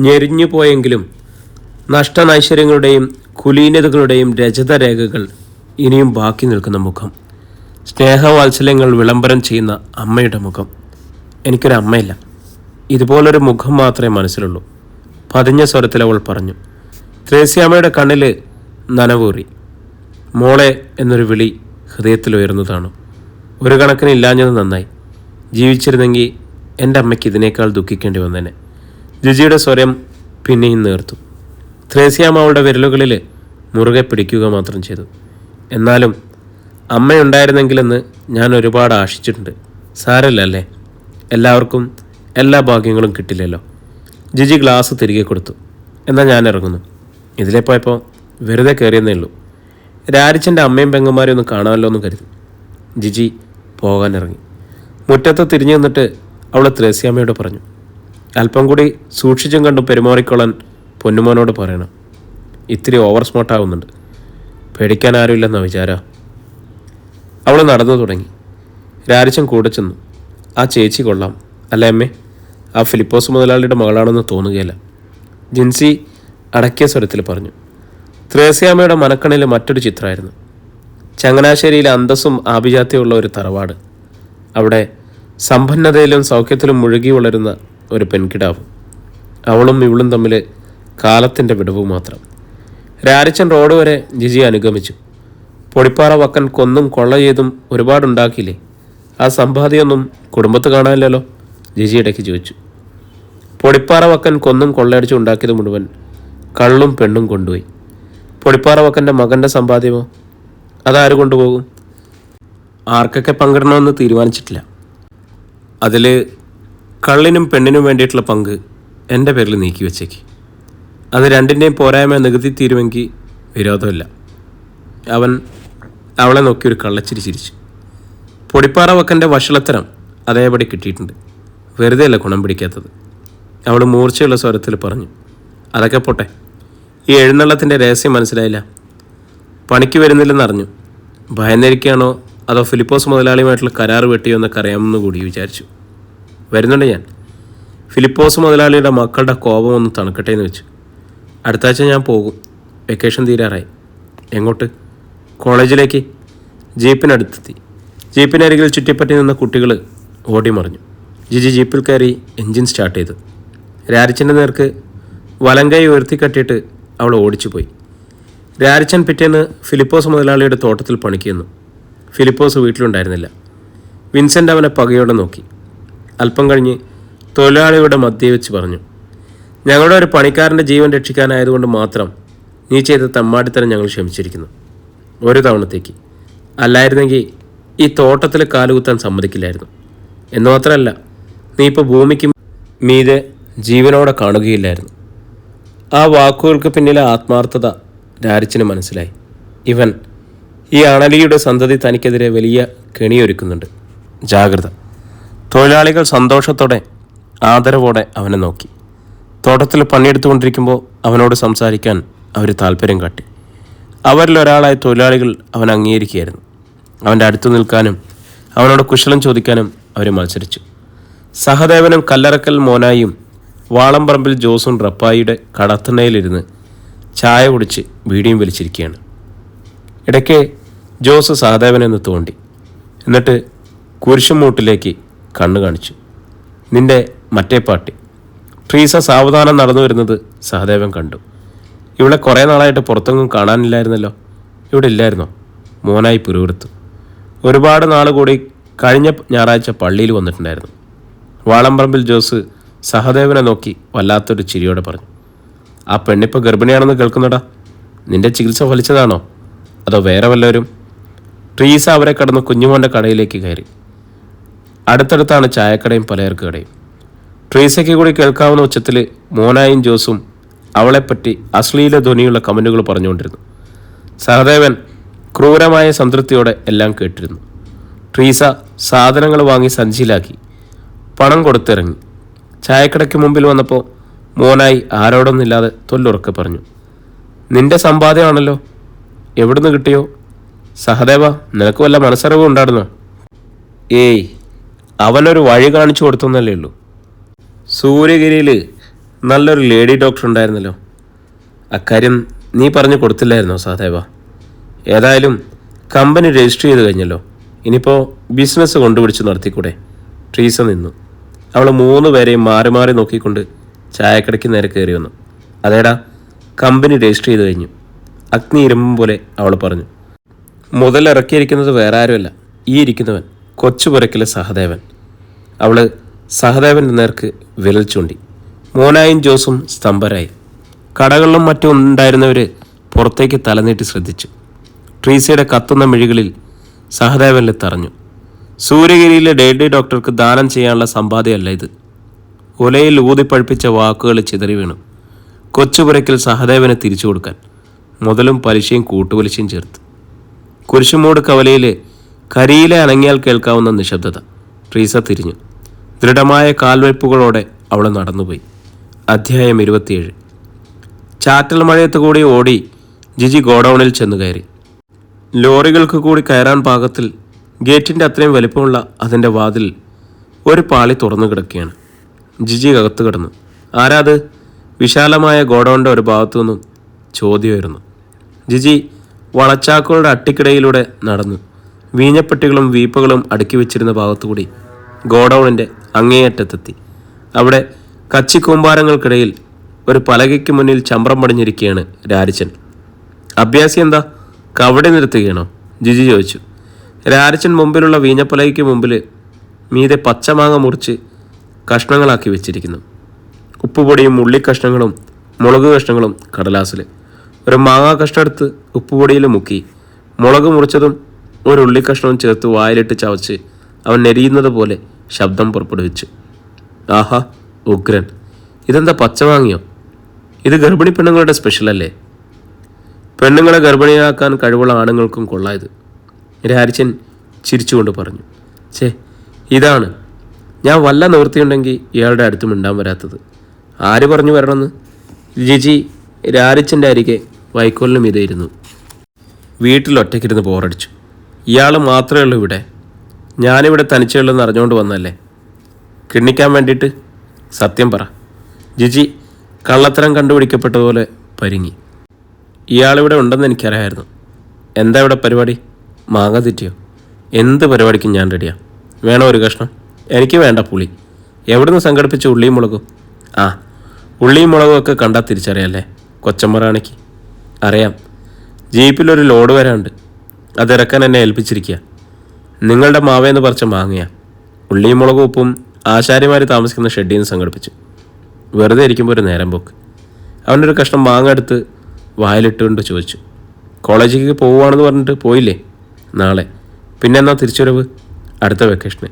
ഞെരിഞ്ഞു പോയെങ്കിലും നഷ്ടനൈശ്വര്യങ്ങളുടെയും കുലീനതകളുടെയും രജതരേഖകൾ ഇനിയും ബാക്കി നിൽക്കുന്ന മുഖം. സ്നേഹവാത്സല്യങ്ങൾ വിളംബരം ചെയ്യുന്ന അമ്മയുടെ മുഖം. എനിക്കൊരമ്മയില്ല, ഇതുപോലൊരു മുഖം മാത്രമേ മനസ്സിലുള്ളൂ, പതിഞ്ഞ സ്വരത്തിൽ അവൾ പറഞ്ഞു. ത്രേസ്യാമ്മയുടെ കണ്ണിൽ നനവൂറി. മോളെ എന്നൊരു വിളി ഹൃദയത്തിൽ ഉയർന്നതാണ്. ഒരു കണക്കിന് ഇല്ലാഞ്ഞത് നന്നായി. ജീവിച്ചിരുന്നെങ്കിൽ എൻ്റെ അമ്മയ്ക്ക് ഇതിനേക്കാൾ ദുഃഖിക്കേണ്ടി വന്നേനെ. ജിജിയുടെ സ്വരം പിന്നെയും നേർത്തു. ത്രേസ്യാമ്മ അവളുടെ വിരലുകളിൽ മുറുകെ പിടിക്കുക മാത്രം ചെയ്തു. എന്നാലും അമ്മയുണ്ടായിരുന്നെങ്കിലെന്ന് ഞാൻ ഒരുപാട് ആശിച്ചിട്ടുണ്ട്. സാരമില്ലല്ലേ, എല്ലാവർക്കും എല്ലാ ഭാഗ്യങ്ങളും കിട്ടില്ലല്ലോ. ജിജി ഗ്ലാസ് തിരികെ കൊടുത്തു. എന്നാൽ ഞാൻ ഇറങ്ങുന്നു. ഇതിലേ പോയപ്പോൾ വെറുതെ കയറിയെന്നേ ഉള്ളൂ. രാരിച്ചൻ്റെ അമ്മയും പെങ്ങന്മാരെയും ഒന്ന് കാണാമല്ലോ എന്ന് കരുതി. ജിജി പോകാനിറങ്ങി. മുറ്റത്ത് തിരിഞ്ഞു നിന്നിട്ട് അവൾ ത്രേസ്യാമ്മയോട് പറഞ്ഞു. അല്പം കൂടി സൂക്ഷിച്ചും കണ്ടും പെരുമാറിക്കൊള്ളാൻ പൊന്നുമോനോട് പറയണം. ഇത്തിരി ഓവർ സ്മാർട്ടാവുന്നുണ്ട്. പേടിക്കാൻ ആരുമില്ലെന്നാ വിചാരം. അവൾ നടന്നു തുടങ്ങി. രാരിച്ചൻ കൂടെ ചെന്നു. ആ ചേച്ചി കൊള്ളാം അല്ലേ അമ്മേ? ആ ഫിലിപ്പോസ് മുതലാളിയുടെ മകളാണെന്ന് തോന്നുകയില്ല, ജിൻസി അടക്കിയ സ്വരത്തിൽ പറഞ്ഞു. ത്രേസ്യാമ്മയുടെ മനക്കണ്ണിൽ മറ്റൊരു ചിത്രമായിരുന്നു. ചങ്ങനാശ്ശേരിയിലെ അന്തസ്സും ആഭിജാത്യമുള്ള ഒരു തറവാട്. അവിടെ സമ്പന്നതയിലും സൗഖ്യത്തിലും മുഴുകി വളരുന്ന ഒരു പെൺകിടാവ്. അവളും ഇവളും തമ്മിൽ കാലത്തിൻ്റെ വിടവ് മാത്രം. രാരിച്ചൻ റോഡ് വരെ ജിജി അനുഗമിച്ചു. പൊടിപ്പാറ വക്കൻ കൊന്നും കൊള്ള ചെയ്തും ഒരുപാടുണ്ടാക്കിയില്ലേ? ആ സമ്പാദ്യമൊന്നും കുടുംബത്ത് കാണാനില്ലല്ലോ, ജിജി ഇടയ്ക്ക് ചോദിച്ചു. പൊടിപ്പാറ വക്കൻ കൊന്നും കൊള്ളയടിച്ച് ഉണ്ടാക്കിയത് മുഴുവൻ കള്ളും പെണ്ണും കൊണ്ടുപോയി. പൊടിപ്പാറ വക്കൻ്റെ മകൻ്റെ സമ്പാദ്യമോ? അതാര് കൊണ്ടുപോകും? ആർക്കൊക്കെ പങ്കിടണമെന്ന് തീരുമാനിച്ചിട്ടില്ല. അതിൽ കള്ളിനും പെണ്ണിനും വേണ്ടിയിട്ടുള്ള പങ്ക് എൻ്റെ പേരിൽ നീക്കി വെച്ചേക്ക്. അത് രണ്ടിൻ്റെയും പോരായ്മ നികുതി തീരുമെങ്കിൽ വിരോധമില്ല. അവൻ അവളെ നോക്കി ഒരു കള്ളച്ചിരി ചിരിച്ചു. പൊടിപ്പാറ വക്കൻ്റെ വഷളത്തരം അതേപടി കിട്ടിയിട്ടുണ്ട്. വെറുതെ അല്ല ഗുണം പിടിക്കാത്തത്, അവൾ മൂർച്ചയുള്ള സ്വരത്തിൽ പറഞ്ഞു. അതൊക്കെ പോട്ടെ, ഈ എഴുന്നള്ളത്തിൻ്റെ രഹസ്യം മനസ്സിലായില്ല. പണിക്ക് വരുന്നില്ലെന്നറിഞ്ഞു. ഭയന്നിരിക്കുകയാണോ അതോ ഫിലിപ്പോസ് മുതലാളിയുമായിട്ടുള്ള കരാറ് വെട്ടിയോ എന്നൊക്കെ അറിയാമെന്ന് കൂടി വിചാരിച്ചു. വരുന്നുണ്ട് ഞാൻ. ഫിലിപ്പോസ് മുതലാളിയുടെ മക്കളുടെ കോപം ഒന്ന് തണുക്കട്ടെ എന്ന് വെച്ചു. അടുത്ത ആഴ്ച ഞാൻ പോകും. വെക്കേഷൻ തീരാറായി. എങ്ങോട്ട്? കോളേജിലേക്ക്. ജീപ്പിനടുത്തെത്തി. ജീപ്പിനരികിൽ ചുറ്റിപ്പറ്റി നിന്ന കുട്ടികൾ ഓടിമറിഞ്ഞു. ജിജി ജീപ്പിൽ കയറി എൻജിൻ സ്റ്റാർട്ട് ചെയ്തു. രാരിച്ചൻ്റെ നേർക്ക് വലങ്കൈ ഉയർത്തിക്കട്ടിയിട്ട് അവൾ ഓടിച്ചുപോയി. രാരിച്ചൻ പിറ്റേന്ന് ഫിലിപ്പോസ് മുതലാളിയുടെ തോട്ടത്തിൽ പണിക്കുന്നു. ഫിലിപ്പോസ് വീട്ടിലുണ്ടായിരുന്നില്ല. വിൻസെൻ്റ് അവനെ പകയോടെ നോക്കി. അല്പം കഴിഞ്ഞ് തൊഴിലാളിയുടെ മധ്യേ വെച്ച് പറഞ്ഞു, ഞങ്ങളുടെ ഒരു പണിക്കാരൻ്റെ ജീവൻ രക്ഷിക്കാനായതുകൊണ്ട് മാത്രം നീ ചെയ്ത തമ്മാടിത്തരം ഞങ്ങൾ ക്ഷമിച്ചിരിക്കുന്നു. ഒരു തവണത്തേക്ക്. അല്ലായിരുന്നെങ്കിൽ ഈ തോട്ടത്തിൽ കാലുകുത്താൻ സമ്മതിക്കില്ലായിരുന്നു. എന്ന് മാത്രമല്ല, നീ ഇപ്പോൾ ഭൂമിക്ക് മീതെ ജീവനോടെ കാണുകയില്ലായിരുന്നു. ആ വാക്കുകൾക്ക് പിന്നിലെ ആത്മാർത്ഥത രാരിച്ചന് മനസ്സിലായി. ഇവൻ ഈ അണലിയുടെ സന്തതി തനിക്കെതിരെ വലിയ കെണിയൊരുക്കുന്നുണ്ട്. ജാഗ്രത. തൊഴിലാളികൾ സന്തോഷത്തോടെ ആദരവോടെ അവനെ നോക്കി. തോട്ടത്തിൽ പണിയെടുത്തുകൊണ്ടിരിക്കുമ്പോൾ അവനോട് സംസാരിക്കാൻ അവർ താല്പര്യം കാട്ടി. അവരിലൊരാളായ തൊഴിലാളികൾ അവൻ അംഗീകരിക്കുകയായിരുന്നു. അവൻ്റെ അടുത്തു നിൽക്കാനും അവനോട് കുശലം ചോദിക്കാനും അവർ മത്സരിച്ചു. സഹദേവനും കല്ലറക്കൽ മോനായും വാളംപറമ്പിൽ ജോസും റപ്പായിയുടെ കടത്തണ്ണയിലിരുന്ന് ചായ കുടിച്ച് ബീഡിയും വലിച്ചിരിക്കുകയാണ്. ഇടയ്ക്ക് ജോസ് സഹദേവനെന്ന് തോണ്ടി. എന്നിട്ട് കുരിശുമൂട്ടിലേക്ക് കണ്ണു കാണിച്ചു. നിന്റെ മറ്റേ പാട്ടി. ട്രീസ സാവധാനം നടന്നു വരുന്നത് സഹദേവൻ കണ്ടു. ഇവിടെ കുറേ നാളായിട്ട് പുറത്തെങ്ങും കാണാനില്ലായിരുന്നല്ലോ. ഇവിടെ ഇല്ലായിരുന്നോ? മോനായി പിറുവിറുത്തു. ഒരുപാട് നാൾ കൂടി കഴിഞ്ഞ ഞായറാഴ്ച പള്ളിയിൽ വന്നിട്ടുണ്ടായിരുന്നു. വാളംപറമ്പിൽ ജോസ് സഹദേവനെ നോക്കി വല്ലാത്തൊരു ചിരിയോടെ പറഞ്ഞു, ആ പെണ്ണിപ്പോൾ ഗർഭിണിയാണെന്ന് കേൾക്കുന്നടാ. നിന്റെ ചികിത്സ ഫലിച്ചതാണോ അതോ വേറെ വല്ലവരും? ട്രീസ അവരെ കടന്ന് കുഞ്ഞുമോൻ്റെ കടയിലേക്ക് കയറി. അടുത്തടുത്താണ് ചായക്കടയും പലചരക്ക് കടയും. ട്രീസയ്ക്ക് കൂടി കേൾക്കാവുന്ന ഉച്ചത്തിൽ മോനായും ജോസും അവളെപ്പറ്റി അശ്ലീല ധ്വനിയുള്ള കമൻറ്റുകൾ പറഞ്ഞുകൊണ്ടിരുന്നു. സഹദേവൻ ക്രൂരമായ സംതൃപ്തിയോടെ എല്ലാം കേട്ടിരുന്നു. ട്രീസ സാധനങ്ങൾ വാങ്ങി സഞ്ചിയിലാക്കി പണം കൊടുത്തിറങ്ങി. ചായക്കടയ്ക്ക് മുമ്പിൽ വന്നപ്പോൾ മോനായി ആരോടൊന്നില്ലാതെ തൊല്ലുറക്കെ പറഞ്ഞു, നിന്റെ സമ്പാദ്യമാണല്ലോ, എവിടുന്ന് കിട്ടിയോ? സഹദേവ, നിനക്ക് വല്ല മനസ്സറിവും ഉണ്ടായിരുന്നോ? ഏയ്, അവനൊരു വഴി കാണിച്ചു കൊടുത്തെന്നല്ലേ ഉള്ളൂ. സൂര്യഗിരിയിൽ നല്ലൊരു ലേഡി ഡോക്ടർ ഉണ്ടായിരുന്നല്ലോ. അക്കാര്യം നീ പറഞ്ഞു കൊടുത്തില്ലായിരുന്നോ സഹദേവ? ഏതായാലും കമ്പനി രജിസ്റ്റർ ചെയ്ത് കഴിഞ്ഞല്ലോ. ഇനിയിപ്പോൾ ബിസിനസ് കൊണ്ടുപിടിച്ച് നടത്തിക്കൂടെ? ട്രീസ നിന്നു. അവൾ 3 പേരെയും മാറി മാറി നോക്കിക്കൊണ്ട് ചായക്കടയ്ക്ക് നേരെ കയറി വന്നു. അതേടാ, കമ്പനി രജിസ്റ്റർ ചെയ്ത് കഴിഞ്ഞു. അഗ്നി ഇരുമ്പും പോലെ അവൾ പറഞ്ഞു. മുതൽ ഇറക്കിയിരിക്കുന്നത് വേറെ ആരുമല്ല, ഈ ഇരിക്കുന്നവൻ, കൊച്ചുപുരക്കിലെ സഹദേവൻ. അവൾ സഹദേവൻ്റെ നേർക്ക് വിരൽ ചൂണ്ടി. മോനായും ജോസും സ്തംഭരായി. കടകളിലും മറ്റും ഉണ്ടായിരുന്നവർ പുറത്തേക്ക് തലനീട്ടി ശ്രദ്ധിച്ചു. ട്രീസയുടെ കത്തുന്ന മിഴികളിൽ സഹദേവനിൽ തറഞ്ഞു. സൂര്യഗിരിയിലെ ലേഡി ഡോക്ടർക്ക് ദാനം ചെയ്യാനുള്ള സമ്പാദ്യമല്ല ഇത്. ഉലയിൽ ഊതിപ്പഴിപ്പിച്ച വാക്കുകൾ ചിതറി വീണു. കൊച്ചുപുരയ്ക്കൽ സഹദേവനെ തിരിച്ചു കൊടുക്കാൻ മുതലും പലിശയും കൂട്ടുപലിശയും ചേർത്ത്. കുരിശുമൂട് കവലയിൽ കരിയിലെ അനങ്ങിയാൽ കേൾക്കാവുന്ന നിശബ്ദത. ട്രീസ തിരിഞ്ഞു. ദൃഢമായ കാൽവയ്പ്പുകളോടെ അവൾ നടന്നുപോയി. അധ്യായം 27. ചാറ്റൽ മഴയത്ത് കൂടി ഓടി ജിജി ഗോഡൌണിൽ ചെന്നു കയറി. ലോറികൾക്ക് കൂടി കയറാൻ പാകത്തിൽ ഗേറ്റിൻ്റെ അത്രയും വലിപ്പമുള്ള അതിൻ്റെ വാതിൽ ഒരു പാളി തുറന്നു കിടക്കുകയാണ്. ജിജി അകത്ത് കിടന്നു. ആരാത്? വിശാലമായ ഗോഡൌണിൻ്റെ ഒരു ഭാഗത്തു നിന്നും ചോദ്യമായിരുന്നു. ജിജി വളച്ചാക്കുകളുടെ അട്ടിക്കിടയിലൂടെ നടന്നു. വീഞ്ഞപ്പെട്ടികളും വീപ്പകളും അടുക്കി വെച്ചിരുന്ന ഭാഗത്തുകൂടി ഗോഡൌണിൻ്റെ അങ്ങേയറ്റത്തെത്തി. അവിടെ കച്ചിക്കൂമ്പാരങ്ങൾക്കിടയിൽ ഒരു പലകയ്ക്ക് മുന്നിൽ ചമ്രം പടിഞ്ഞിരിക്കുകയാണ് രാരിച്ചൻ. അഭ്യാസി എന്താ, കവടി നിർത്തുകയാണോ? ജിജി ചോദിച്ചു. രാരിച്ചൻ മുമ്പിലുള്ള വീഞ്ഞപ്പലകയ്ക്ക് മുമ്പിൽ മീതെ പച്ചമാങ്ങ മുറിച്ച് കഷ്ണങ്ങളാക്കി വെച്ചിരിക്കുന്നു. ഉപ്പുപൊടിയും ഉള്ളിക്കഷ്ണങ്ങളും മുളക് കഷ്ണങ്ങളും കടലാസിൽ. ഒരു മാങ്ങാ കഷ്ണം എടുത്ത് ഉപ്പുപൊടിയിൽ മുക്കി മുളക് മുറിച്ചതും ഒരു ഉള്ളിക്കഷ്ണവും ചേർത്ത് വായിലിട്ട് ചവച്ച് അവൻ നെരിയുന്നത് പോലെ ശബ്ദം പുറപ്പെടുവിച്ചു. ആഹാ, ഉഗ്രൻ! ഇതെന്താ പച്ചമാങ്ങിയോ? ഇത് ഗർഭിണി പെണ്ണുങ്ങളുടെ സ്പെഷ്യലല്ലേ? പെണ്ണുങ്ങളെ ഗർഭിണിയാക്കാൻ കഴിവുള്ള ആണുങ്ങൾക്കും കൊള്ളായത്, രാരിച്ചൻ ചിരിച്ചുകൊണ്ട് പറഞ്ഞു. ഛേ, ഇതാണ് ഞാൻ വല്ല നിവൃത്തിയുണ്ടെങ്കിൽ ഇയാളുടെ അടുത്ത് മിണ്ടാൻ വരാത്തത്. ആര് പറഞ്ഞു വരണമെന്ന്? ജിജി രാരിച്ചൻ്റെ അരികെ വൈക്കോലിനും ഇതായിരുന്നു. വീട്ടിൽ ഒറ്റയ്ക്കിരുന്ന് ബോറടിച്ചു. ഇയാൾ മാത്രമേ ഉള്ളൂ ഇവിടെ. ഞാനിവിടെ തനിച്ചുള്ളെന്ന് അറിഞ്ഞുകൊണ്ട് വന്നല്ലേ. കിണ്ണിക്കാൻ വേണ്ടിയിട്ട്? സത്യം പറ. ജിജി കള്ളത്തരം കണ്ടുപിടിക്കപ്പെട്ടതുപോലെ പരിങ്ങി. ഇയാളിവിടെ ഉണ്ടെന്ന് എനിക്കറിയാമായിരുന്നു. എന്താ ഇവിടെ പരിപാടി? മാങ്ങ തെറ്റിയോ? എന്ത് പരിപാടിക്കും ഞാൻ റെഡിയാ. വേണോ ഒരു കഷ്ണം? എനിക്ക് വേണ്ട പുളി. എവിടുന്ന് സംഘടിപ്പിച്ച ഉള്ളിയും മുളകും? ആ, ഉള്ളിയും മുളകും ഒക്കെ കണ്ടാൽ തിരിച്ചറിയാല്ലേ. കൊച്ചമ്മറാണിക്ക്. അറിയാം, ജീപ്പിലൊരു ലോഡ് വരാണ്ട്, അതിറക്കാൻ എന്നെ ഏൽപ്പിച്ചിരിക്കുക. നിങ്ങളുടെ മാവേന്ന് പറിച്ച മാങ്ങയാ. ഉള്ളിയും മുളകും ഉപ്പും ആശാരിമാർ താമസിക്കുന്ന ഷെഡിൽ നിന്ന് സംഘടിപ്പിച്ചു. വെറുതെ ഇരിക്കുമ്പോൾ ഒരു നേരം പോക്ക്. അവനൊരു കഷ്ണം മാങ്ങ എടുത്ത് വായിലിട്ടുകൊണ്ട് ചോദിച്ചു, കോളേജിലേക്ക് പോവുകയാണെന്ന് പറഞ്ഞിട്ട് പോയില്ലേ? നാളെ. പിന്നെ എന്നാ തിരിച്ചുവരവ്? അടുത്ത വെക്കേഷന്.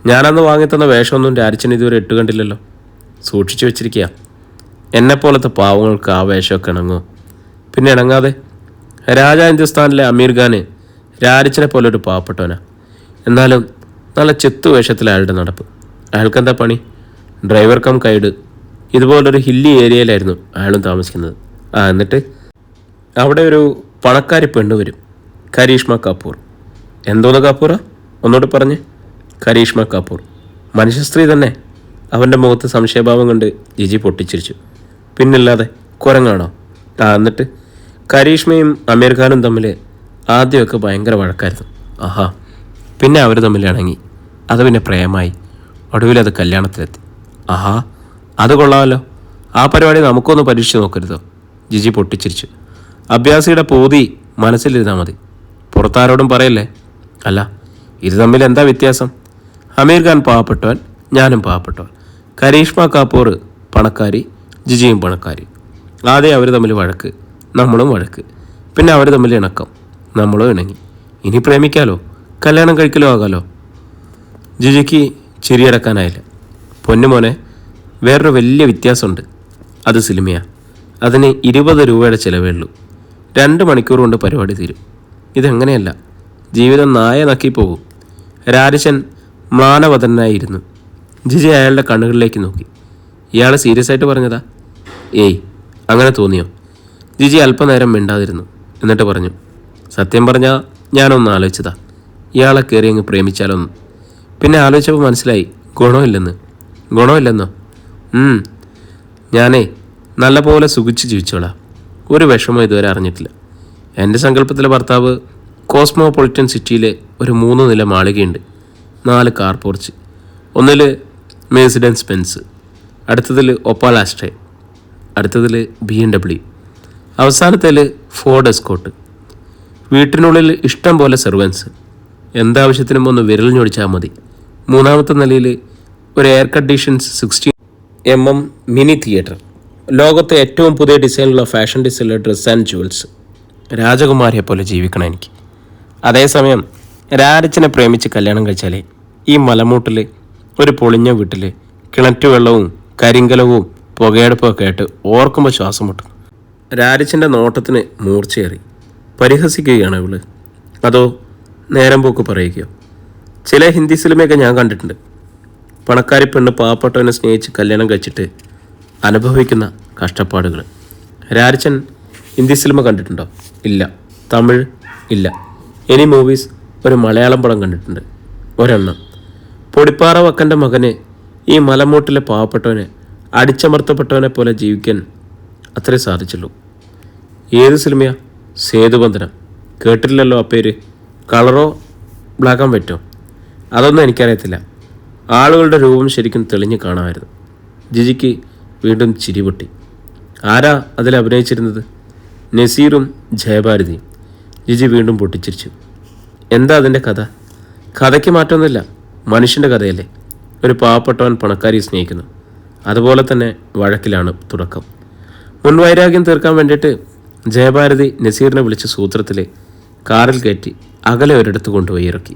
ഞാനന്ന് വാങ്ങിത്തന്ന വേഷമൊന്നും രാരിച്ചൻ ഇതുവരെ ഇട്ട് കണ്ടില്ലല്ലോ. സൂക്ഷിച്ചു വെച്ചിരിക്കുക. എന്നെപ്പോലത്തെ പാവങ്ങൾക്ക് ആ വേഷമൊക്കെ ഇണങ്ങോ? പിന്നെ ഇണങ്ങാതെ. രാജാ ഹിന്ദുസ്ഥാനിലെ അമീർ ഖാന് രാരിച്ചനെ പോലെ ഒരു പാവപ്പെട്ടവനാ. എന്നാലും നല്ല ചെത്തു വേഷത്തിൽ അയാളുടെ നടപ്പ്. അയാൾക്കെന്താ പണി? Driver cum guide. ഇതുപോലൊരു ഹില്ലി ഏരിയയിലായിരുന്നു അയാളും താമസിക്കുന്നത്. എന്നിട്ട് അവിടെ ഒരു പണക്കാരി പെണ്ണ് വരും, കരീഷ്മ കപൂർ. എന്തോന്ന് കപൂറാ? ഒന്നുകൂടി പറഞ്ഞ്. കരീഷ്മ കപൂർ. മനുഷ്യ സ്ത്രീ തന്നെ. അവൻ്റെ മുഖത്ത് സംശയഭാവം കണ്ട് ജിജി പൊട്ടിച്ചിരിച്ചു. പിന്നില്ലാതെ, കുരങ്ങാണോ? എന്നിട്ട് കരീഷ്മയും അമീർ ഖാനും തമ്മിൽ ആദ്യമൊക്കെ ഭയങ്കര വഴക്കായിരുന്നു. ആഹാ. പിന്നെ അവർ തമ്മിൽ ഇണങ്ങി. അത് പിന്നെ പ്രേമായി. ഒടുവിലത് കല്യാണത്തിലെത്തി. ആഹാ, അത് കൊള്ളാമല്ലോ. ആ പരിപാടി നമുക്കൊന്ന് പരീക്ഷിച്ച് നോക്കരുതോ? ജിജി പൊട്ടിച്ചിരിച്ചു. അഭ്യാസിയുടെ പൂതി മനസ്സിലിരുന്നാൽ മതി, പുറത്താരോടും പറയല്ലേ. അല്ല, ഇത് തമ്മിൽ എന്താ വ്യത്യാസം? അമീർ ഖാൻ പാവപ്പെട്ടവൻ, ഞാനും പാവപ്പെട്ടവൻ. കരീഷ്മ കപൂർ പണക്കാരി, ജിജിയും പണക്കാരി. ആദ്യം അവർ തമ്മിൽ വഴക്ക്, നമ്മളും വഴക്ക്. പിന്നെ അവർ തമ്മിൽ ഇണക്കം, നമ്മളും ഇണങ്ങി. ഇനി പ്രേമിക്കാലോ, കല്യാണം കഴിക്കലോ ആകാലോ. ജിജിക്ക് ചിരിയടക്കാനായില്ല. പൊന്നുമോനെ, വേറൊരു വലിയ വ്യത്യാസമുണ്ട്. അത് സിനിമയാണ്. അതിന് 20 രൂപയുടെ ചിലവേ ഉള്ളൂ. 2 മണിക്കൂർ കൊണ്ട് പരിപാടി തീരും. ഇതെങ്ങനെയല്ല, ജീവിതം നായ നക്കിപ്പോകും. രാരിച്ചൻ മ്ലാനവദനായിരുന്നു. ജിജി അയാളുടെ കണ്ണുകളിലേക്ക് നോക്കി. ഇയാൾ സീരിയസ് ആയിട്ട് പറഞ്ഞതാ? ഏയ്, അങ്ങനെ തോന്നിയോ? ജിജി അല്പനേരം മിണ്ടാതിരുന്നു. എന്നിട്ട് പറഞ്ഞു, സത്യം പറഞ്ഞാൽ ഞാനൊന്ന് ആലോചിച്ചതാ, ഇയാളെ കയറി അങ്ങ് പ്രേമിച്ചാലൊന്ന്. പിന്നെ ആലോചിച്ചപ്പോൾ മനസ്സിലായി ഗുണമില്ലെന്ന്. ഗുണമില്ലെന്നോ? ഞാനേ നല്ലപോലെ സുഖിച്ച് ജീവിച്ചോളാം. ഒരു വിഷമം ഇതുവരെ അറിഞ്ഞിട്ടില്ല. എൻ്റെ സങ്കല്പത്തിലെ ഭർത്താവ് കോസ്മോപൊളിറ്റൻ സിറ്റിയിലെ ഒരു 3 നില മാളികയുണ്ട്, 4 കാർ പോർച്ച്. ഒന്നിൽ മേഴ്സിഡൻസ് ബെൻസ്, അടുത്തതിൽ ഒപ്പാൽ ആസ്ട്രേ, അടുത്തതിൽ BMW, അവസാനത്തേൽ ഫോർഡ് എസ്കോട്ട്. വീട്ടിനുള്ളിൽ ഇഷ്ടം പോലെ സെർവൻസ്. എന്താവശ്യത്തിനും ഒന്ന് വിരൽ ഞൊടിച്ചാൽ മതി. 3-ാമത്തെ നിലയിൽ ഒരു air conditions 60mm mini theatre. ലോകത്തെ ഏറ്റവും പുതിയ ഡിസൈനിലുള്ള ഫാഷൻ ഡിസൈനിലെ ഡ്രസ് ആൻഡ് ജുവൽസ്. രാജകുമാരിയെ പോലെ ജീവിക്കണം എനിക്ക്. അതേസമയം രാരിച്ചനെ പ്രേമിച്ച് കല്യാണം കഴിച്ചാലേ ഈ മലമൂട്ടിൽ ഒരു പൊളിഞ്ഞ വീട്ടിൽ കിണറ്റുവെള്ളവും കരിങ്കലവും പുകയെടുപ്പൊക്കെ ആയിട്ട് ഓർക്കുമ്പോൾ ശ്വാസം മുട്ടും. രാരിച്ചൻ്റെ നോട്ടത്തിന് മൂർച്ചയേറി. പരിഹസിക്കുകയാണ് ഇവള്, അതോ നേരം പോക്ക് പറയുകയോ? ചില ഹിന്ദി സിനിമയൊക്കെ ഞാൻ കണ്ടിട്ടുണ്ട്. പണക്കാരി പെണ്ണ് പാവപ്പെട്ടവനെ സ്നേഹിച്ച് കല്യാണം കഴിച്ചിട്ട് അനുഭവിക്കുന്ന കഷ്ടപ്പാടുകൾ. രാരിച്ചൻ ഹിന്ദി സിനിമ കണ്ടിട്ടുണ്ടോ? ഇല്ല. തമിഴ്? ഇല്ല. Any movies? ഒരു മലയാളം പടം കണ്ടിട്ടുണ്ട്, ഒരെണ്ണം. പൊടിപ്പാറ വക്കൻ്റെ മകന് ഈ മലമൂട്ടിലെ പാവപ്പെട്ടവനെ അടിച്ചമർത്തപ്പെട്ടവനെ പോലെ ജീവിക്കാൻ അത്രേ സാധിച്ചുള്ളൂ. ഏത് സിനിമയാ? സേതുബന്ധനം. കേട്ടിട്ടില്ലല്ലോ ആ പേര്. കളറോ ബ്ലാക്ക് ആൻഡ് വൈറ്റോ? അതൊന്നും എനിക്കറിയത്തില്ല. ആളുകളുടെ രൂപം ശരിക്കും തെളിഞ്ഞ് കാണാമായിരുന്നു. ജിജിക്ക് വീണ്ടും ചിരിപൊട്ടി. ആരാ അതിൽ അഭിനയിച്ചിരുന്നത്? നസീറും ജയഭാരതിയും. ജിജി വീണ്ടും പൊട്ടിച്ചിരിച്ചു. എന്താ അതിൻ്റെ കഥ? കഥയ്ക്ക് മാറ്റമൊന്നുമില്ല, മനുഷ്യൻ്റെ കഥയല്ലേ. ഒരു പാവപ്പെട്ടവൻ പണക്കാരിയെ സ്നേഹിക്കുന്നു. അതുപോലെ തന്നെ വഴക്കിലാണ് തുടക്കം. മുൻവൈരാഗ്യം തീർക്കാൻ വേണ്ടിയിട്ട് ജയഭാരതി നസീറിനെ വിളിച്ച് സൂത്രത്തിൽ കാറിൽ കയറ്റി അകലെ ഒരിടത്ത് കൊണ്ടുപോയി ഇറക്കി.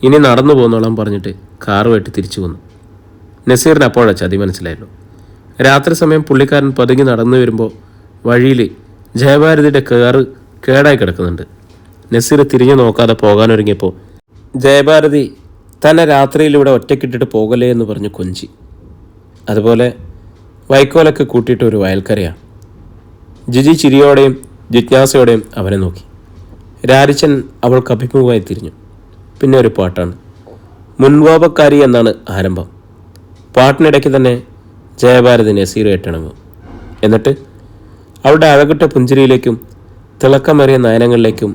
ഇനി നടന്നു പോന്നോളാം പറഞ്ഞിട്ട് കാറുമായിട്ട് തിരിച്ചു വന്നു. നസീറിന് അപ്പോഴാ ചതി മനസ്സിലായല്ലോ. രാത്രി സമയം പുള്ളിക്കാരൻ പതുങ്ങി നടന്നു വരുമ്പോൾ വഴിയിൽ ജയഭാരതിയുടെ കാറ് കേടായി കിടക്കുന്നുണ്ട്. നസീർ തിരിഞ്ഞു നോക്കാതെ പോകാനൊരുങ്ങിയപ്പോൾ ജയഭാരതി തന്നെ രാത്രിയിലൂടെ ഒറ്റക്കിട്ടിട്ട് പോകലേ എന്ന് പറഞ്ഞ് കൊഞ്ചി. അതുപോലെ വൈക്കോലൊക്കെ കൂട്ടിയിട്ട് ഒരു വയൽക്കരയാണ്. ജിജി ചിരിയോടെയും ജിജ്ഞാസയോടെയും അവനെ നോക്കി. രാരിച്ചൻ അവൾക്ക് അഭിമുഖമായി തിരിഞ്ഞു. പിന്നെ ഒരു പാട്ടാണ്. മുൻകോപക്കാരി എന്നാണ് ആരംഭം. പാട്ടിനിടയ്ക്ക് തന്നെ ജയഭാരതി നസീറുമായിട്ടിണങ്ങും. എന്നിട്ട് അവളുടെ അഴകിട്ട പുഞ്ചിരിയിലേക്കും തിളക്കമേറിയ നയനങ്ങളിലേക്കും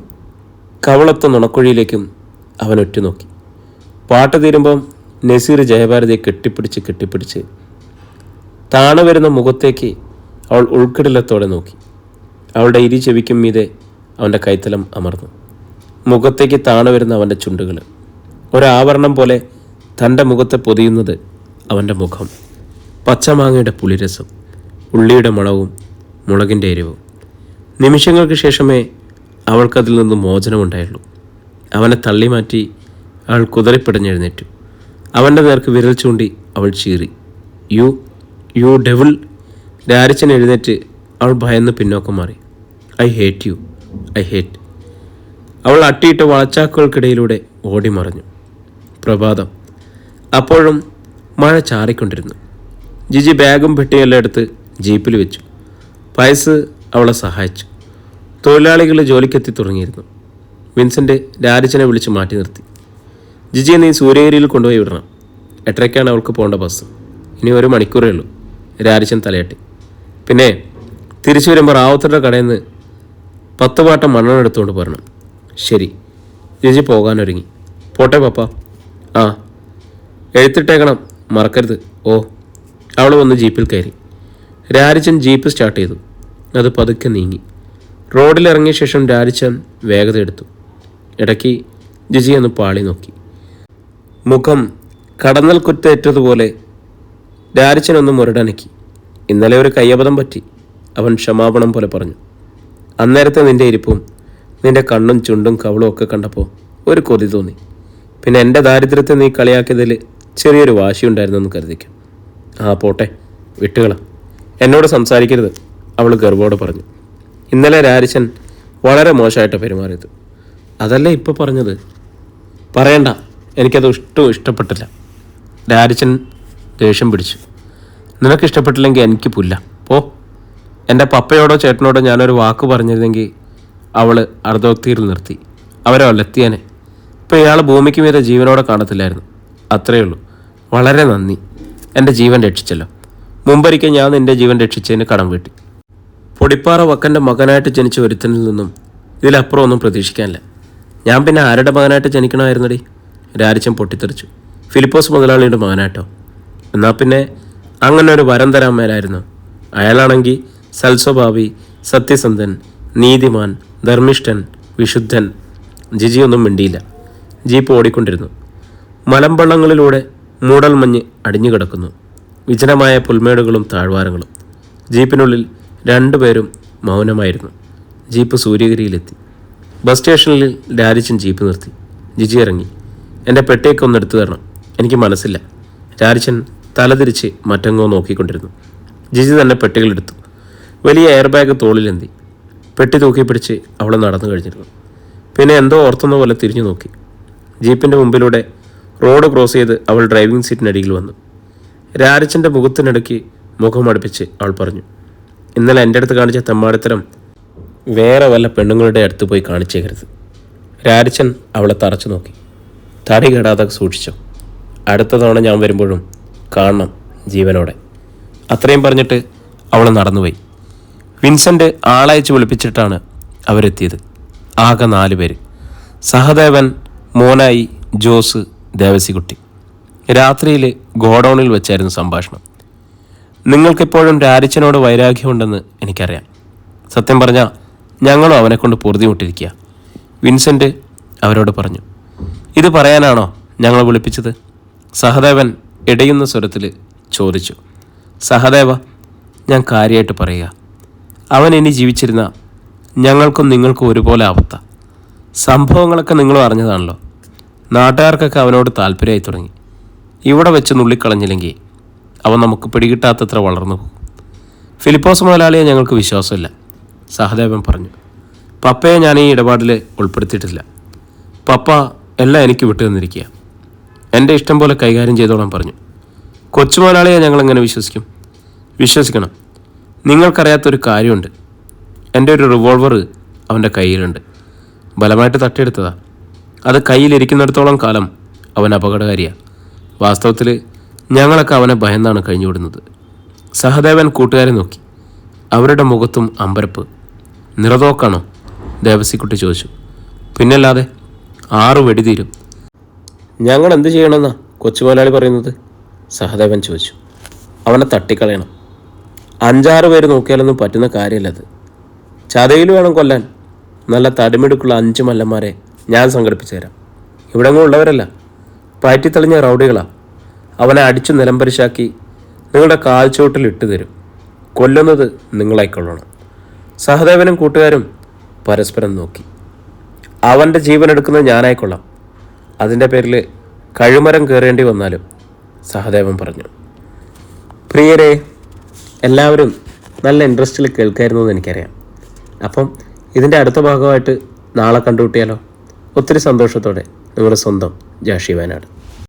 കവളത്ത നുണക്കുഴിയിലേക്കും അവൻ ഒറ്റുനോക്കി. പാട്ട് തീരുമ്പം നസീർ ജയഭാരതിയെ കെട്ടിപ്പിടിച്ച് താണു വരുന്ന മുഖത്തേക്ക് അവൾ ഉൾക്കിടലത്തോടെ നോക്കി. അവളുടെ ഇരു ചെവിക്കും മീതെ അവൻ്റെ കൈത്തലം അമർന്നു. മുഖത്തേക്ക് താണു വരുന്ന അവൻ്റെ ചുണ്ടുകൾ ഒരാവരണം പോലെ തൻ്റെ മുഖത്തെ പൊതിയുന്നത് അവൻ്റെ മുഖം. പച്ചമാങ്ങയുടെ പുളിരസം, ഉള്ളിയുടെ മണവും മുളകിൻ്റെ എരിവും. നിമിഷങ്ങൾക്ക് ശേഷമേ അവൾക്കതിൽ നിന്ന് മോചനമുണ്ടായുള്ളൂ. അവനെ തള്ളി മാറ്റി അവൾ കുതറിപ്പിടഞ്ഞെഴുന്നേറ്റു. അവൻ്റെ നേർക്ക് വിരൽ ചൂണ്ടി അവൾ ചീറി. You you devil! രാരിച്ചൻ എഴുന്നേറ്റ് അവൾ ഭയന്ന് പിന്നോക്കം മാറി. I hate you, I hate. അവൾ അട്ടിയിട്ട് വളച്ചാക്കുകൾക്കിടയിലൂടെ ഓടിമറഞ്ഞു. പ്രഭാതം. അപ്പോഴും മഴ ചാറിക്കൊണ്ടിരുന്നു. ജിജി ബാഗും പെട്ടിയെല്ലാം എടുത്ത് ജീപ്പിൽ വെച്ചു. പയസ് അവളെ സഹായിച്ചു. തൊഴിലാളികൾ ജോലിക്കെത്തി തുടങ്ങിയിരുന്നു. വിൻസെൻ്റ് രാരിച്ചനെ വിളിച്ച് മാറ്റി നിർത്തി. ജിജിയെ നീ സൂര്യഗിരിയിൽ കൊണ്ടുപോയി വിടണം. 8:30 അവൾക്ക് പോകേണ്ട ബസ്. ഇനി 1 മണിക്കൂറേ ഉള്ളൂ. രാരിച്ചൻ തലയാട്ടി. പിന്നെ തിരിച്ചു വരുമ്പോൾ റാവത്തരുടെ കടയിൽ നിന്ന് 10 പാട്ടം മണ്ണെണ്ണ എടുത്തുകൊണ്ട് പോരണം. ശരി. ജിജി പോകാനൊരുങ്ങി. പോട്ടെ പപ്പ. ആ, എഴുത്തിട്ടേക്കണം, മറക്കരുത്. ഓ. അവൾ വന്ന് ജീപ്പിൽ കയറി. രാരിച്ചൻ ജീപ്പ് സ്റ്റാർട്ട് ചെയ്തു. അത് പതുക്കെ നീങ്ങി. റോഡിലിറങ്ങിയ ശേഷം രാരിച്ചൻ വേഗത എടുത്തു. ഇടയ്ക്ക് ജിജി ഒന്ന് പാളി നോക്കി. മുഖം കടന്നൽ കുറ്റേറ്റതുപോലെ രാരിച്ചനൊന്ന് മുരടനക്കി. ഇന്നലെ ഒരു കയ്യബദ്ധം പറ്റി, അവൻ ക്ഷമാപണം പോലെ പറഞ്ഞു. അന്നേരത്തെ നിൻ്റെ ഇരിപ്പും നിൻ്റെ കണ്ണും ചുണ്ടും കവളും ഒക്കെ കണ്ടപ്പോൾ ഒരു കൊതി തോന്നി. പിന്നെ എൻ്റെ ദാരിദ്ര്യത്തെ നീ കളിയാക്കിയതിൽ ചെറിയൊരു വാശിയുണ്ടായിരുന്നെന്ന് കരുതിക്കും. ആ പോട്ടെ, വിട്ടുകള. എന്നോട് സംസാരിക്കരുത്, അവൾ ഗർവോടെ പറഞ്ഞു. ഇന്നലെ രാരിച്ചൻ വളരെ മോശമായിട്ട് പെരുമാറിയത്. അതല്ലേ ഇപ്പോൾ പറഞ്ഞത്? പറയണ്ട, എനിക്കത് ഇഷ്ടപ്പെട്ടില്ല. രാരിച്ചൻ ദേഷ്യം പിടിച്ചു. നിനക്കിഷ്ടപ്പെട്ടില്ലെങ്കിൽ എനിക്ക് പുല്ല, പോ. എൻ്റെ പപ്പയോടോ ചേട്ടനോടോ ഞാനൊരു വാക്ക് പറഞ്ഞിരുന്നെങ്കിൽ അവൾ അർദ്ധോക്തിയിൽ നിർത്തി. അവരെ ഒലത്തിയാനെ. ഇപ്പോൾ ഇയാൾ ഭൂമിക്ക് മീതെ ജീവനോടെ കാണത്തില്ലായിരുന്നു. അത്രയേ ഉള്ളൂ. വളരെ നന്ദി, എൻ്റെ ജീവൻ രക്ഷിച്ചല്ലോ. മുമ്പൊരിക്കൽ ഞാൻ നിൻ്റെ ജീവൻ രക്ഷിച്ചതിന് കടം വീട്ടി. പൊടിപ്പാറ വക്കൻ്റെ മകനായിട്ട് ജനിച്ച ഒരുത്തനിൽ നിന്നും ഇതിലപ്പുറം ഒന്നും പ്രതീക്ഷിക്കാനില്ല. ഞാൻ പിന്നെ ആരുടെ മകനായിട്ട് ജനിക്കണമായിരുന്നടി? രാരിച്ചൻ പൊട്ടിത്തെറിച്ചു. ഫിലിപ്പോസ് മുതലാളിയുടെ മകനായിട്ടോ? എന്നാൽ പിന്നെ അങ്ങനെ ഒരു വരം തരാൻ മേലായിരുന്നു. അയാളാണെങ്കിൽ സൽസ്വഭാവി, സത്യസന്ധൻ, നീതിമാൻ, ധർമ്മിഷ്ഠൻ, വിശുദ്ധൻ. ജിജിയൊന്നും മിണ്ടിയില്ല. ജീപ്പ് ഓടിക്കൊണ്ടിരുന്നു. മലമ്പള്ളങ്ങളിലൂടെ മൂടൽമഞ്ഞ് അടിഞ്ഞു കിടക്കുന്നു. വിജനമായ പുൽമേടുകളും താഴ്വാരങ്ങളും. ജീപ്പിനുള്ളിൽ 2 പേരും മൗനമായിരുന്നു. ജീപ്പ് സൂര്യഗിരിയിലെത്തി. ബസ് സ്റ്റേഷനിൽ രാരിച്ചൻ ജീപ്പ് നിർത്തി. ജിജി ഇറങ്ങി. എൻ്റെ പെട്ടിയൊക്കെ ഒന്ന് എടുത്തു തരണം, എനിക്ക് മനസ്സില്ല. രാരിച്ചൻ തലതിരിച്ച് മറ്റെങ്ങോ നോക്കിക്കൊണ്ടിരുന്നു. ജിജി തന്നെ പെട്ടികളെടുത്തു. വലിയ എയർ ബാഗ് തോളിലെന്തി. പെട്ടി തൂക്കി പിടിച്ച് അവൾ നടന്നു കഴിഞ്ഞിരുന്നു. പിന്നെ എന്തോ ഓർത്തുന്ന പോലെ തിരിഞ്ഞു നോക്കി. ജീപ്പിൻ്റെ മുമ്പിലൂടെ റോഡ് ക്രോസ് ചെയ്ത് അവൾ ഡ്രൈവിംഗ് സീറ്റിനടിയിൽ വന്നു. രാരിച്ചൻ്റെ മുഖത്തിനിടയ്ക്ക് മുഖമടുപ്പിച്ച് അവൾ പറഞ്ഞു, ഇന്നലെ എൻ്റെ അടുത്ത് കാണിച്ച തെമ്മാടിത്തരം വേറെ വല്ല പെണ്ണുങ്ങളുടെ അടുത്ത് പോയി കാണിച്ചേക്കരുത്. രാരിച്ചൻ അവളെ തറച്ചു നോക്കി. തടി കേടാതെ സൂക്ഷിച്ചോ. അടുത്ത തവണ ഞാൻ വരുമ്പോഴും കാണണം ജീവനോടെ. അത്രയും പറഞ്ഞിട്ട് അവൾ നടന്നുപോയി. വിൻസെൻ്റ് ആളയച്ച് വിളിപ്പിച്ചിട്ടാണ് അവരെത്തിയത്. ആകെ 4 പേര്. സഹദേവൻ, മോനായി, ജോസ്, ദേവസിക്കുട്ടി. രാത്രിയിൽ ഗോഡൗണിൽ വെച്ചായിരുന്നു സംഭാഷണം. നിങ്ങൾക്കിപ്പോഴും രാരിച്ചനോട് വൈരാഗ്യമുണ്ടെന്ന് എനിക്കറിയാം. സത്യം പറഞ്ഞാൽ ഞങ്ങളും അവനെക്കൊണ്ട് പൊറുതിമുട്ടിരിക്കുക, വിൻസെൻ്റ് അവരോട് പറഞ്ഞു. ഇത് പറയാനാണോ ഞങ്ങൾ വിളിപ്പിച്ചത്? സഹദേവൻ ഇടയുന്ന സ്വരത്തിൽ ചോദിച്ചു. സഹദേവ, ഞാൻ കാര്യമായിട്ട് പറയുക. അവൻ ഇനി ജീവിച്ചിരുന്ന ഞങ്ങൾക്കും നിങ്ങൾക്കും ഒരുപോലെ ആപത്ത. സംഭവങ്ങളൊക്കെ നിങ്ങളും അറിഞ്ഞതാണല്ലോ. നാട്ടുകാർക്കൊക്കെ അവനോട് താല്പര്യമായി തുടങ്ങി. ഇവിടെ വെച്ച് നുള്ളിക്കളഞ്ഞില്ലെങ്കിൽ അവൻ നമുക്ക് പിടികിട്ടാത്തത്ര വളർന്നു പോകും. ഫിലിപ്പോസ് മുതലാളിയെ ഞങ്ങൾക്ക് വിശ്വാസമില്ല, സഹദേവൻ പറഞ്ഞു. പപ്പയെ ഞാൻ ഈ ഇടപാടിൽ ഉൾപ്പെടുത്തിയിട്ടില്ല. പപ്പ എല്ലാം എനിക്ക് വിട്ടു തന്നിരിക്കുക. എൻ്റെ ഇഷ്ടം പോലെ കൈകാര്യം ചെയ്തോളാൻ പറഞ്ഞു. കൊച്ചു മുതലാളിയെ ഞങ്ങളെങ്ങനെ വിശ്വസിക്കും? വിശ്വസിക്കണം. നിങ്ങൾക്കറിയാത്തൊരു കാര്യമുണ്ട്. എൻ്റെ ഒരു റിവോൾവർ അവൻ്റെ കയ്യിലുണ്ട്. ബലമായിട്ട് തട്ടിയെടുത്തതാ. അത് കയ്യിലിരിക്കുന്നിടത്തോളം കാലം അവൻ അപകടകാരിയാണ്. വാസ്തവത്തിൽ ഞങ്ങളൊക്കെ അവനെ ഭയന്നാണ് കഴിഞ്ഞുവിടുന്നത്. സഹദേവൻ കൂട്ടുകാരെ നോക്കി. അവരുടെ മുഖത്തും അമ്പരപ്പ്. നിറതോക്കാണോ? ദേവസിക്കുട്ടി ചോദിച്ചു. പിന്നല്ലാതെ 6 വെടി തീരും. ഞങ്ങൾ എന്ത് ചെയ്യണമെന്നാ കൊച്ചുമുതലാളി പറയുന്നത്? സഹദേവൻ ചോദിച്ചു. അവനെ തട്ടിക്കളയണം. 5-6 പേര് നോക്കിയാലൊന്നും പറ്റുന്ന കാര്യമല്ലത്. ചതയിൽ വേണം കൊല്ലാൻ. നല്ല തടിമിടുക്കുള്ള 5 മല്ലന്മാരെ ഞാൻ സംഘടിപ്പിച്ചു തരാം. ഇവിടെങ്ങും ഉള്ളവരല്ല, പാറ്റിത്തെളിഞ്ഞ റൗഡികളാണ്. അവനെ അടിച്ചു നിലംപരിശാക്കി നിങ്ങളുടെ കാൽച്ചോട്ടിൽ ഇട്ടു തരും. കൊല്ലുന്നത് നിങ്ങളായിക്കൊള്ളണം. സഹദേവനും കൂട്ടുകാരും പരസ്പരം നോക്കി. അവൻ്റെ ജീവൻ എടുക്കുന്നത് ഞാനായിക്കൊള്ളാം, അതിൻ്റെ പേരിൽ കഴുമരം കയറേണ്ടി വന്നാലും, സഹദേവൻ പറഞ്ഞു. പ്രിയരെ, എല്ലാവരും നല്ല ഇൻട്രസ്റ്റിൽ കേൾക്കായിരുന്നു എന്ന് എനിക്കറിയാം. അപ്പം ഇതിൻ്റെ അടുത്ത ഭാഗമായിട്ട് നാളെ കണ്ടുമുട്ടിയാലോ? ഒത്തിരി സന്തോഷത്തോടെ നിങ്ങളുടെ സ്വന്തം ജാഷി വയനാട്.